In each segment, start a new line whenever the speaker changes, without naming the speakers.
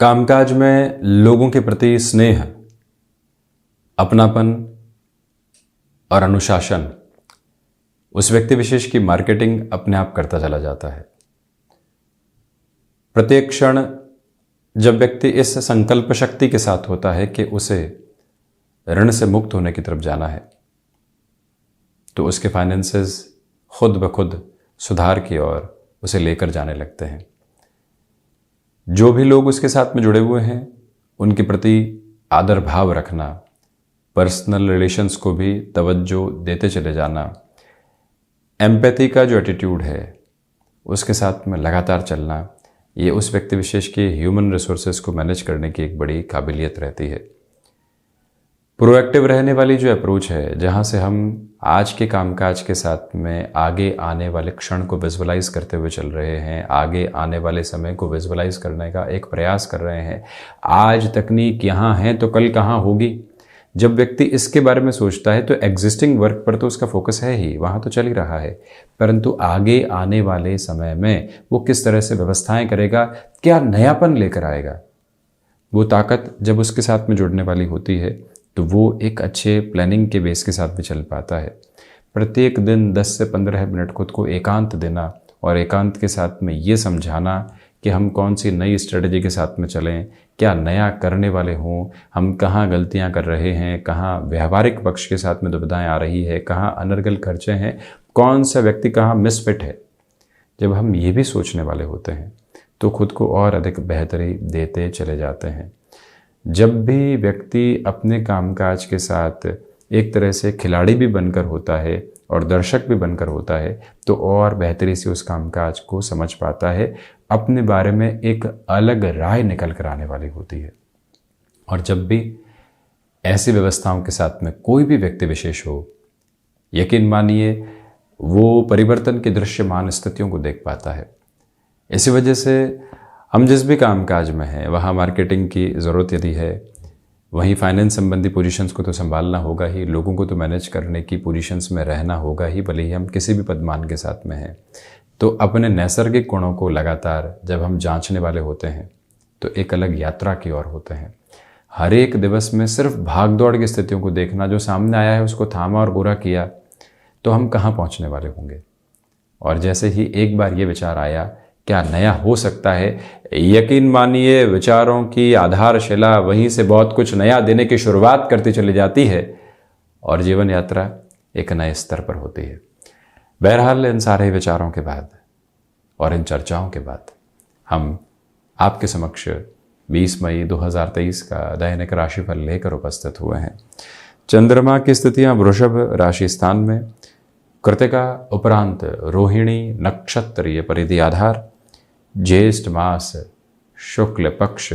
कामकाज में लोगों के प्रति स्नेह, अपनापन और अनुशासन उस व्यक्ति विशेष की मार्केटिंग अपने आप करता चला जाता है। प्रत्येक क्षण जब व्यक्ति इस संकल्प शक्ति के साथ होता है कि उसे ऋण से मुक्त होने की तरफ जाना है, तो उसके फाइनेंसेस खुद ब खुद सुधार की ओर उसे लेकर जाने लगते हैं। जो भी लोग उसके साथ में जुड़े हुए हैं, उनके प्रति आदर भाव रखना, पर्सनल रिलेशंस को भी तवज्जो देते चले जाना, एम्पैथी का जो एटीट्यूड है उसके साथ में लगातार चलना, ये उस व्यक्ति विशेष के ह्यूमन रिसोर्सेज को मैनेज करने की एक बड़ी काबिलियत रहती है। प्रोएक्टिव रहने वाली जो अप्रोच है, जहाँ से हम आज के कामकाज के साथ में आगे आने वाले क्षण को विजुअलाइज करते हुए चल रहे हैं, आगे आने वाले समय को विजुअलाइज करने का एक प्रयास कर रहे हैं। आज तकनीक यहाँ है तो कल कहाँ होगी। जब व्यक्ति इसके बारे में सोचता है तो एग्जिस्टिंग वर्क पर तो उसका फोकस है ही, वहाँ तो चल ही रहा है, परंतु आगे आने वाले समय में वो किस तरह से व्यवस्थाएं करेगा, क्या नयापन लेकर आएगा, वो ताकत जब उसके साथ में जुड़ने वाली होती है तो वो एक अच्छे प्लानिंग के बेस के साथ भी चल पाता है। प्रत्येक दिन 10 से 15 मिनट खुद को एकांत देना और एकांत के साथ में ये समझाना कि हम कौन सी नई स्ट्रेटजी के साथ में चलें, क्या नया करने वाले हों, हम कहाँ गलतियाँ कर रहे हैं, कहाँ व्यवहारिक पक्ष के साथ में दुविधाएं आ रही है, कहाँ अनर्गल खर्चे हैं, कौन सा व्यक्ति कहाँ मिसफिट है। जब हम ये भी सोचने वाले होते हैं तो खुद को और अधिक बेहतरी देते चले जाते हैं। जब भी व्यक्ति अपने कामकाज के साथ एक तरह से खिलाड़ी भी बनकर होता है और दर्शक भी बनकर होता है तो और बेहतरी से उस कामकाज को समझ पाता है, अपने बारे में एक अलग राय निकल कर आने वाली होती है। और जब भी ऐसी व्यवस्थाओं के साथ में कोई भी व्यक्ति विशेष हो, यकीन मानिए वो परिवर्तन की दृश्यमान स्थितियों को देख पाता है। इसी वजह से हम जिस भी कामकाज में हैं वहाँ मार्केटिंग की ज़रूरत यदि है, वहीं फाइनेंस संबंधी पोजीशंस को तो संभालना होगा ही, लोगों को तो मैनेज करने की पोजीशंस में रहना होगा ही, भले ही हम किसी भी पदमान के साथ में हैं। तो अपने नैसर्गिक गुणों को लगातार जब हम जांचने वाले होते हैं तो एक अलग यात्रा की ओर होते हैं। हर एक दिवस में सिर्फ भाग दौड़ की स्थितियों को देखना, जो सामने आया है उसको थामा और बुरा किया, तो हम कहाँ पहुँचने वाले होंगे। और जैसे ही एक बार ये विचार आया क्या नया हो सकता है, यकीन मानिए विचारों की आधारशिला वहीं से बहुत कुछ नया देने की शुरुआत करती चली जाती है और जीवन यात्रा एक नए स्तर पर होती है। बहरहाल इन सारे विचारों के बाद और इन चर्चाओं के बाद हम आपके समक्ष 20 मई 2023 का दैनिक राशिफल लेकर उपस्थित हुए हैं। चंद्रमा की स्थितियां वृषभ राशि स्थान में, कृतिका उपरांत रोहिणी नक्षत्रीय परिधि आधार, ज्येष्ठ मास शुक्ल पक्ष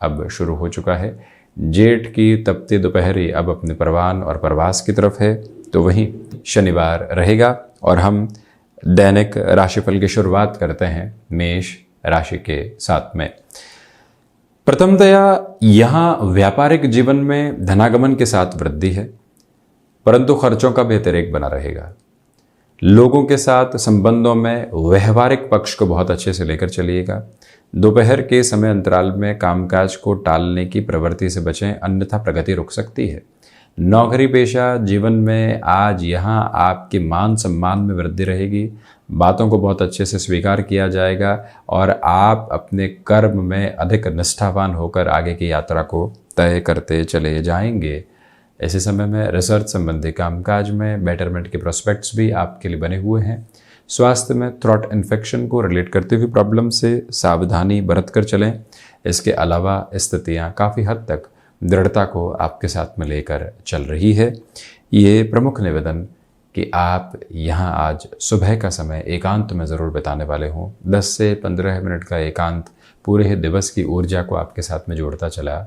अब शुरू हो चुका है। जेठ की तपती दोपहरी अब अपने परवान और प्रवास की तरफ है, तो वहीं शनिवार रहेगा। और हम दैनिक राशिफल की शुरुआत करते हैं मेष राशि के साथ में। प्रथमतया यहाँ व्यापारिक जीवन में धनागमन के साथ वृद्धि है, परंतु खर्चों का भी अतिरेक बना रहेगा। लोगों के साथ संबंधों में व्यवहारिक पक्ष को बहुत अच्छे से लेकर चलिएगा। दोपहर के समय अंतराल में कामकाज को टालने की प्रवृत्ति से बचें, अन्यथा प्रगति रुक सकती है। नौकरी पेशा जीवन में आज यहाँ आपके मान सम्मान में वृद्धि रहेगी, बातों को बहुत अच्छे से स्वीकार किया जाएगा और आप अपने कर्म में अधिक निष्ठावान होकर आगे की यात्रा को तय करते चले जाएंगे। ऐसे समय में रिसर्च संबंधी कामकाज में बेटरमेंट के प्रोस्पेक्ट्स भी आपके लिए बने हुए हैं। स्वास्थ्य में थ्रोट इन्फेक्शन को रिलेट करती हुई प्रॉब्लम से सावधानी बरत कर चलें। इसके अलावा स्थितियाँ काफ़ी हद तक दृढ़ता को आपके साथ में लेकर चल रही है। ये प्रमुख निवेदन कि आप यहाँ आज सुबह का समय एकांत में ज़रूर बिताने वाले हों। 10 से 15 मिनट का एकांत पूरे दिवस की ऊर्जा को आपके साथ में जोड़ता चला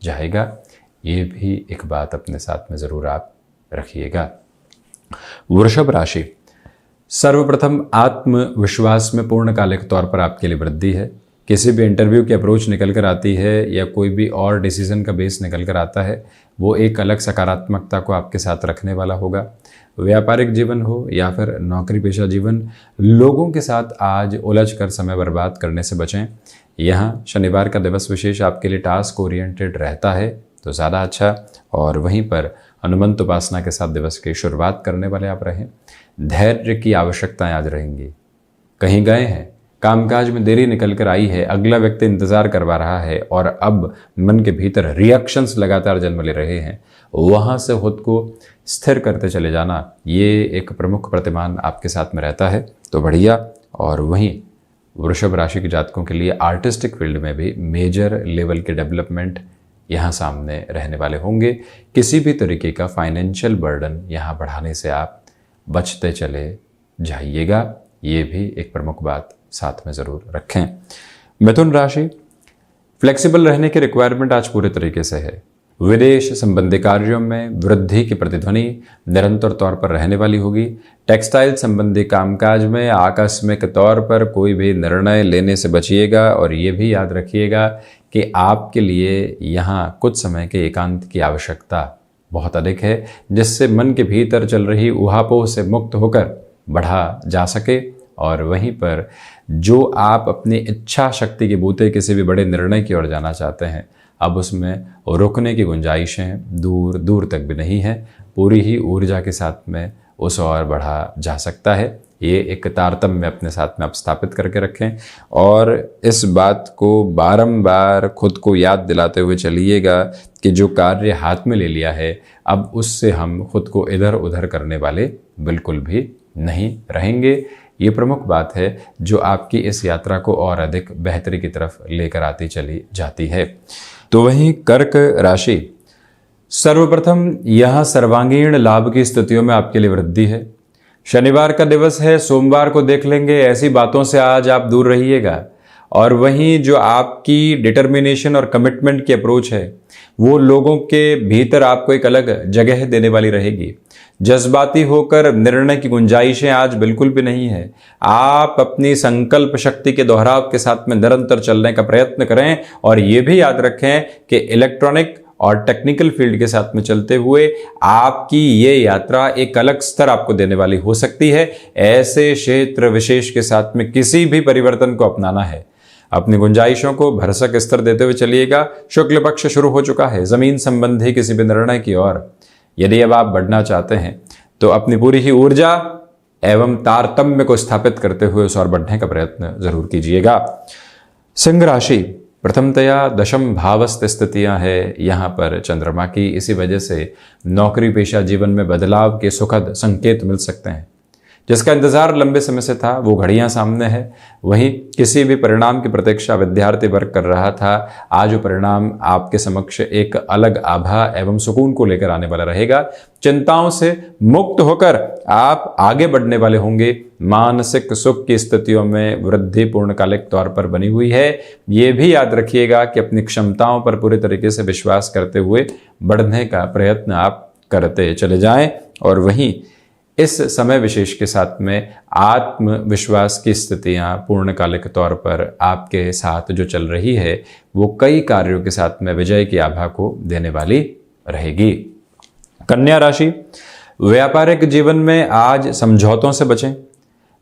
जाएगा। ये भी एक बात अपने साथ में ज़रूर आप रखिएगा। वृषभ राशि, सर्वप्रथम आत्मविश्वास में पूर्णकालिक तौर पर आपके लिए वृद्धि है। किसी भी इंटरव्यू की अप्रोच निकल कर आती है या कोई भी और डिसीजन का बेस निकल कर आता है, वो एक अलग सकारात्मकता को आपके साथ रखने वाला होगा। व्यापारिक जीवन हो या फिर नौकरी पेशा जीवन, लोगों के साथ आज उलझ कर समय बर्बाद करने से बचें। यहाँ शनिवार का दिवस विशेष आपके लिए टास्क ओरिएंटेड रहता है तो ज़्यादा अच्छा, और वहीं पर हनुमंत उपासना के साथ दिवस की शुरुआत करने वाले आप रहें। धैर्य की आवश्यकताएं आज रहेंगी। कहीं गए हैं, कामकाज में देरी निकल कर आई है, अगला व्यक्ति इंतजार करवा रहा है और अब मन के भीतर रिएक्शंस लगातार जन्म ले रहे हैं, वहाँ से खुद को स्थिर करते चले जाना, ये एक प्रमुख प्रतिमान आपके साथ में रहता है तो बढ़िया। और वहीं वृषभ राशि के जातकों के लिए आर्टिस्टिक फील्ड में भी मेजर लेवल के डेवलपमेंट यहाँ सामने रहने वाले होंगे। किसी भी तरीके का फाइनेंशियल बर्डन यहाँ बढ़ाने से आप बचते चले जाइएगा, ये भी एक प्रमुख बात साथ में ज़रूर रखें। मिथुन राशि, फ्लेक्सिबल रहने की रिक्वायरमेंट आज पूरे तरीके से है। विदेश संबंधी कार्यों में वृद्धि की प्रतिध्वनि निरंतर तौर पर रहने वाली होगी। टेक्सटाइल संबंधी कामकाज में आकस्मिक तौर पर कोई भी निर्णय लेने से बचिएगा और ये भी याद रखिएगा कि आपके लिए यहाँ कुछ समय के एकांत की आवश्यकता बहुत अधिक है, जिससे मन के भीतर चल रही उहापोह से मुक्त होकर बढ़ा जा सके। और वहीं पर जो आप अपनी इच्छा शक्ति के बूते किसी भी बड़े निर्णय की ओर जाना चाहते हैं, अब उसमें रुकने की गुंजाइशें दूर दूर तक भी नहीं है, पूरी ही ऊर्जा के साथ में उस ओर बढ़ा जा सकता है। ये एक तारतम्य अपने साथ में आप स्थापित करके रखें और इस बात को बारंबार खुद को याद दिलाते हुए चलिएगा कि जो कार्य हाथ में ले लिया है, अब उससे हम खुद को इधर उधर करने वाले बिल्कुल भी नहीं रहेंगे। ये प्रमुख बात है जो आपकी इस यात्रा को और अधिक बेहतरी की तरफ लेकर आती चली जाती है। तो वहीं कर्क राशि, सर्वप्रथम यहाँ सर्वांगीण लाभ की स्थितियों में आपके लिए वृद्धि है। शनिवार का दिवस है, सोमवार को देख लेंगे, ऐसी बातों से आज आप दूर रहिएगा। और वहीं जो आपकी डिटर्मिनेशन और कमिटमेंट की अप्रोच है, वो लोगों के भीतर आपको एक अलग जगह देने वाली रहेगी। जज्बाती होकर निर्णय की गुंजाइशें आज बिल्कुल भी नहीं है। आप अपनी संकल्प शक्ति के दोहराव के साथ में निरंतर चलने का प्रयत्न करें और ये भी याद रखें कि इलेक्ट्रॉनिक और टेक्निकल फील्ड के साथ में चलते हुए आपकी ये यात्रा एक अलग स्तर आपको देने वाली हो सकती है। ऐसे क्षेत्र विशेष के साथ में किसी भी परिवर्तन को अपनाना है, अपनी गुंजाइशों को भरसक स्तर देते हुए चलिएगा। शुक्ल पक्ष शुरू हो चुका है। जमीन संबंधी किसी भी निर्णय की ओर यदि अब आप बढ़ना चाहते हैं तो अपनी पूरी ही ऊर्जा एवं तारतम्य को स्थापित करते हुए उस ओर बढ़ने का प्रयत्न जरूर कीजिएगा। सिंह राशि, प्रथमतया दशम भावस्थ स्थितियां है यहाँ पर चंद्रमा की, इसी वजह से नौकरी पेशा जीवन में बदलाव के सुखद संकेत मिल सकते हैं। जिसका इंतजार लंबे समय से था वो घड़ियां सामने है। वहीं किसी भी परिणाम की प्रतीक्षा विद्यार्थी वर्ग कर रहा था, आज वो परिणाम आपके समक्ष एक अलग आभा एवं सुकून को लेकर आने वाला रहेगा। चिंताओं से मुक्त होकर आप आगे बढ़ने वाले होंगे। मानसिक सुख की स्थितियों में वृद्धि पूर्णकालिक तौर पर बनी हुई है। ये भी याद रखिएगा कि अपनी क्षमताओं पर पूरे तरीके से विश्वास करते हुए बढ़ने का प्रयत्न आप करते चले जाएं। और वहीं इस समय विशेष के साथ में आत्मविश्वास की स्थितियां पूर्णकालिक तौर पर आपके साथ जो चल रही है वो कई कार्यों के साथ में विजय की आभा को देने वाली रहेगी। कन्या राशि, व्यापारिक जीवन में आज समझौतों से बचें।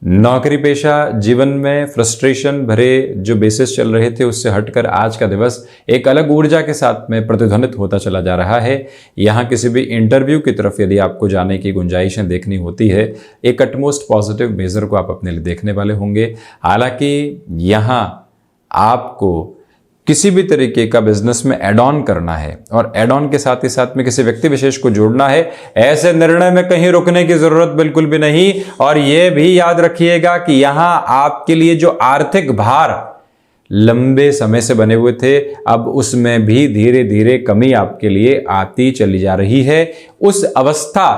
नौकरी पेशा जीवन में फ्रस्ट्रेशन भरे जो बेसिस चल रहे थे उससे हटकर आज का दिवस एक अलग ऊर्जा के साथ में प्रतिध्वनित होता चला जा रहा है। यहाँ किसी भी इंटरव्यू की तरफ यदि आपको जाने की गुंजाइशें देखनी होती है, एक अटमोस्ट पॉजिटिव मेजर को आप अपने लिए देखने वाले होंगे। हालांकि यहाँ आपको किसी भी तरीके का बिजनेस में एड ऑन करना है और एड ऑन के साथ ही साथ में किसी व्यक्ति विशेष को जोड़ना है। ऐसे निर्णय में कहीं रुकने की जरूरत बिल्कुल भी नहीं। और यह भी याद रखिएगा कि यहां आपके लिए जो आर्थिक भार लंबे समय से बने हुए थे, अब उसमें भी धीरे धीरे कमी आपके लिए आती चली जा रही है। उस अवस्था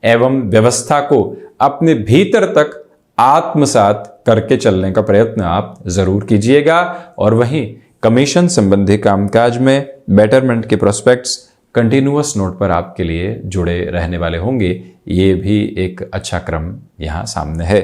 एवं व्यवस्था को अपने भीतर तक आत्मसात करके चलने का प्रयत्न आप जरूर कीजिएगा। और वहीं कमीशन संबंधी कामकाज में बेटरमेंट के प्रोस्पेक्ट्स कंटिन्यूअस नोट पर आपके लिए जुड़े रहने वाले होंगे। ये भी एक अच्छा क्रम यहाँ सामने है।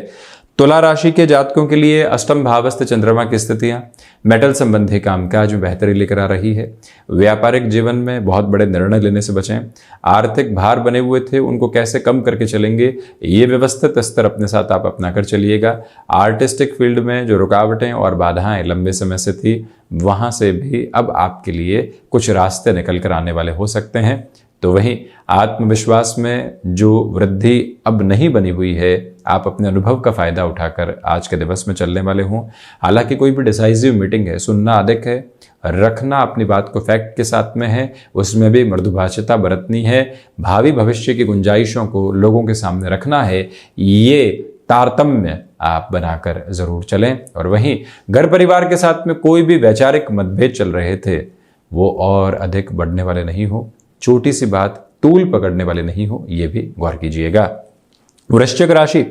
तुला राशि के जातकों के लिए अष्टम भावस्थ चंद्रमा की स्थितियां मेटल संबंधी कामकाज में बेहतरी लेकर आ रही है। व्यापारिक जीवन में बहुत बड़े निर्णय लेने से बचें। आर्थिक भार बने हुए थे, उनको कैसे कम करके चलेंगे, ये व्यवस्थित स्तर अपने साथ आप अपना कर चलिएगा। आर्टिस्टिक फील्ड में जो रुकावटें और बाधाएं लंबे समय से थी, वहां से भी अब आपके लिए कुछ रास्ते निकल कर आने वाले हो सकते हैं। तो वहीं आत्मविश्वास में जो वृद्धि अब नहीं बनी हुई है, आप अपने अनुभव का फायदा उठाकर आज के दिवस में चलने वाले हों। हालांकि कोई भी डिसाइसिव मीटिंग है, सुनना अधिक है, रखना अपनी बात को फैक्ट के साथ में है, उसमें भी मृदुभाषिता बरतनी है, भावी भविष्य की गुंजाइशों को लोगों के सामने रखना है, ये तारतम्य आप बनाकर जरूर चलें। और वहीं घर परिवार के साथ में कोई भी वैचारिक मतभेद चल रहे थे, वो और अधिक बढ़ने वाले नहीं हो। छोटी सी बात तूल पकड़ने वाले नहीं हो, ये भी गौर कीजिएगा। वृश्चिक राशि,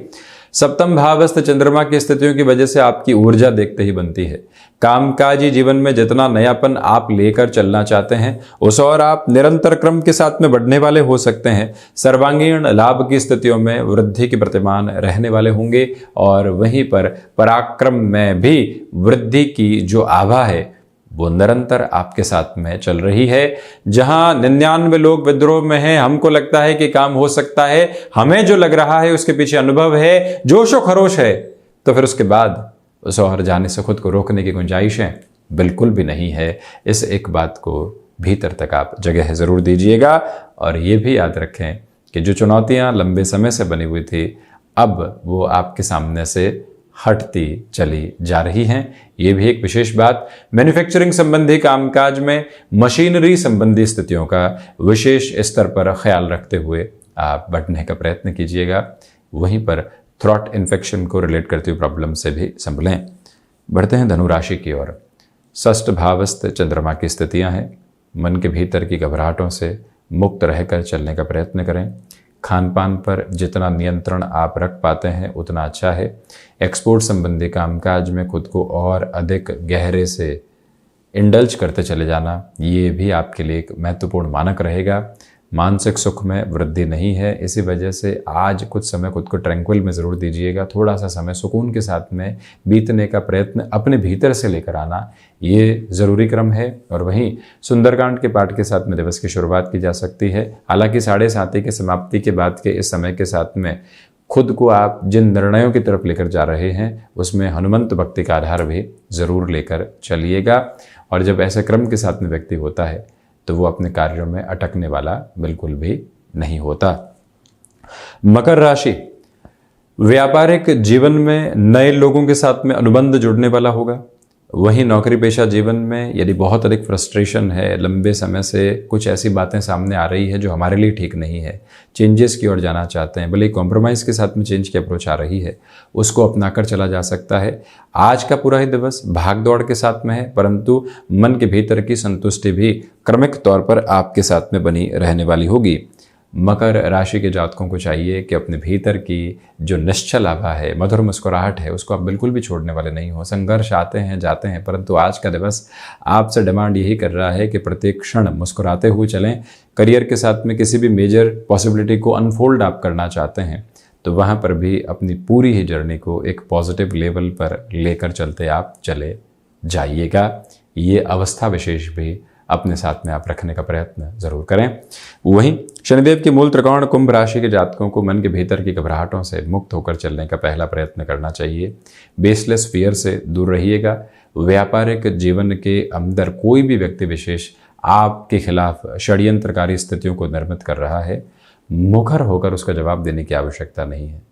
सप्तम भावस्थ चंद्रमा की स्थितियों की वजह से आपकी ऊर्जा देखते ही बनती है। कामकाजी जीवन में जितना नयापन आप लेकर चलना चाहते हैं, उस और आप निरंतर क्रम के साथ में बढ़ने वाले हो सकते हैं। सर्वांगीण लाभ की स्थितियों में वृद्धि के प्रतिमान रहने वाले होंगे और वहीं पर पराक्रम में भी वृद्धि की जो आभा है वो निरंतर आपके साथ में चल रही है। जहां 99 लोग विद्रोह में हैं, हमको लगता है कि काम हो सकता है, हमें जो लग रहा है उसके पीछे अनुभव है, जोशो खरोश है, तो फिर उसके बाद उस और जाने से खुद को रोकने की गुंजाइशें बिल्कुल भी नहीं है। इस एक बात को भीतर तक आप जगह जरूर दीजिएगा। और ये भी याद रखें कि जो चुनौतियां लंबे समय से बनी हुई थी, अब वो आपके सामने से हटती चली जा रही हैं। ये भी एक विशेष बात। मैन्युफैक्चरिंग संबंधी कामकाज में मशीनरी संबंधी स्थितियों का विशेष स्तर पर ख्याल रखते हुए आप बढ़ने का प्रयत्न कीजिएगा। वहीं पर थ्रॉट इन्फेक्शन को रिलेट करती हुई प्रॉब्लम से भी संभलें। बढ़ते हैं धनु राशि की ओर। षष्ठ भावस्थ चंद्रमा की स्थितियां हैं। मन के भीतर की घबराहटों से मुक्त रहकर चलने का प्रयत्न करें। खान पान पर जितना नियंत्रण आप रख पाते हैं उतना अच्छा है। एक्सपोर्ट संबंधी कामकाज में खुद को और अधिक गहरे से इंडल्ज करते चले जाना, ये भी आपके लिए एक महत्वपूर्ण मानक रहेगा। मानसिक सुख में वृद्धि नहीं है, इसी वजह से आज कुछ समय खुद को ट्रैंक्विल में ज़रूर दीजिएगा। थोड़ा सा समय सुकून के साथ में बीतने का प्रयत्न अपने भीतर से लेकर आना, ये ज़रूरी क्रम है। और वहीं सुंदरकांड के पाठ के साथ में दिवस की शुरुआत की जा सकती है। हालांकि 7:30 की समाप्ति के बाद के इस समय के साथ में खुद को आप जिन निर्णयों की तरफ लेकर जा रहे हैं, उसमें हनुमंत भक्ति का आधार भी ज़रूर लेकर चलिएगा। और जब ऐसे क्रम के साथ में व्यक्ति होता है तो वो अपने कार्यों में अटकने वाला बिल्कुल भी नहीं होता। मकर राशि, व्यापारिक जीवन में नए लोगों के साथ में अनुबंध जुड़ने वाला होगा। वहीं नौकरी पेशा जीवन में यदि बहुत अधिक फ्रस्ट्रेशन है, लंबे समय से कुछ ऐसी बातें सामने आ रही है जो हमारे लिए ठीक नहीं है, चेंजेस की ओर जाना चाहते हैं, भले कॉम्प्रोमाइज़ के साथ में चेंज की अप्रोच आ रही है, उसको अपनाकर चला जा सकता है। आज का पूरा ही दिवस भाग दौड़ के साथ में है, परंतु मन के भीतर की संतुष्टि भी क्रमिक तौर पर आपके साथ में बनी रहने वाली होगी। मकर राशि के जातकों को चाहिए कि अपने भीतर की जो निश्चल आभा है, मधुर मुस्कुराहट है, उसको आप बिल्कुल भी छोड़ने वाले नहीं हो। संघर्ष आते हैं जाते हैं, परंतु आज का दिवस आपसे डिमांड यही कर रहा है कि प्रत्येक क्षण मुस्कुराते हुए चलें। करियर के साथ में किसी भी मेजर पॉसिबिलिटी को अनफोल्ड आप करना चाहते हैं तो वहाँ पर भी अपनी पूरी ही जर्नी को एक पॉजिटिव लेवल पर लेकर चलते आप चले जाइएगा। ये अवस्था विशेष भी अपने साथ में आप रखने का प्रयत्न जरूर करें। वहीं शनिदेव के मूल त्रिकोण कुंभ राशि के जातकों को मन के भीतर की घबराहटों से मुक्त होकर चलने का पहला प्रयत्न करना चाहिए। बेसलेस फियर से दूर रहिएगा। व्यापारिक जीवन के अंदर कोई भी व्यक्ति विशेष आपके खिलाफ षड्यंत्रकारी स्थितियों को निर्मित कर रहा है, मुखर होकर उसका जवाब देने की आवश्यकता नहीं है।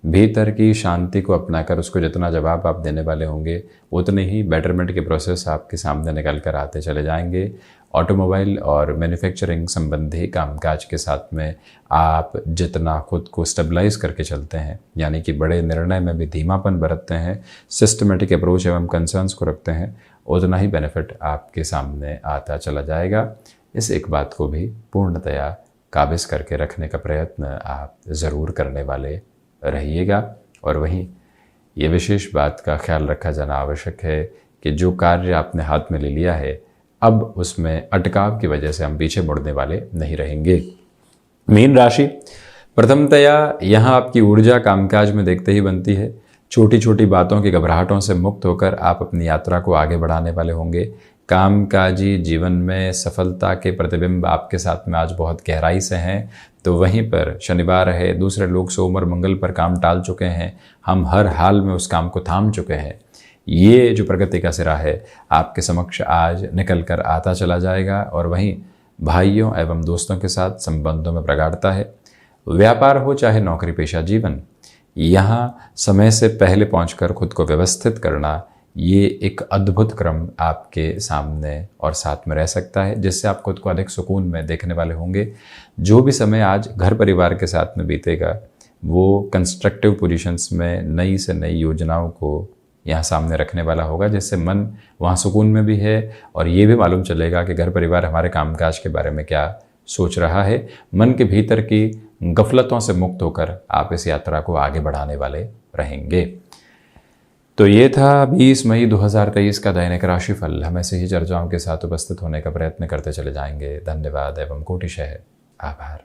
भीतर की शांति को अपनाकर उसको जितना जवाब आप देने वाले होंगे, उतने ही बेटरमेंट के प्रोसेस आपके सामने निकल कर आते चले जाएंगे। ऑटोमोबाइल और मैन्युफैक्चरिंग संबंधी कामकाज के साथ में आप जितना खुद को स्टेबलाइज करके चलते हैं, यानी कि बड़े निर्णय में भी धीमापन बरतते हैं, सिस्टमेटिक अप्रोच एवं कंसर्न्स को रखते हैं, उतना ही बेनिफिट आपके सामने आता चला जाएगा। इस एक बात को भी पूर्णतया काबिज करके रखने का प्रयत्न आप ज़रूर करने वाले रहिएगा। और वहीं ये विशेष बात का ख्याल रखा जाना आवश्यक है कि जो कार्य आपने हाथ में ले लिया है, अब उसमें अटकाव की वजह से हम पीछे मुड़ने वाले नहीं रहेंगे। मीन राशि, प्रथमतया यहाँ आपकी ऊर्जा कामकाज में देखते ही बनती है। छोटी छोटी बातों की घबराहटों से मुक्त होकर आप अपनी यात्रा को आगे बढ़ाने वाले होंगे। कामकाजी जीवन में सफलता के प्रतिबिंब आपके साथ में आज बहुत गहराई से हैं। तो वहीं पर शनिवार है, दूसरे लोग सोम मंगल पर काम टाल चुके हैं, हम हर हाल में उस काम को थाम चुके हैं। ये जो प्रगति का सिरा है आपके समक्ष आज निकल कर आता चला जाएगा और वहीं भाइयों एवं दोस्तों के साथ संबंधों में प्रगाढ़ता है। व्यापार हो चाहे नौकरी पेशा जीवन, यहाँ समय से पहले पहुंचकर खुद को व्यवस्थित करना, ये एक अद्भुत क्रम आपके सामने और साथ में रह सकता है, जिससे आप खुद को अधिक सुकून में देखने वाले होंगे। जो भी समय आज घर परिवार के साथ में बीतेगा वो कंस्ट्रक्टिव पोजीशंस में नई से नई योजनाओं को यहाँ सामने रखने वाला होगा, जिससे मन वहाँ सुकून में भी है और ये भी मालूम चलेगा कि घर परिवार हमारे कामकाज के बारे में क्या सोच रहा है। मन के भीतर की गफलतों से मुक्त होकर आप इस यात्रा को आगे बढ़ाने वाले रहेंगे। तो ये था 20 मई 2023 का दैनिक राशिफल। हम ऐसे ही चर्चाओं के साथ उपस्थित होने का प्रयत्न करते चले जाएंगे। धन्यवाद एवं कोटिशः आभार।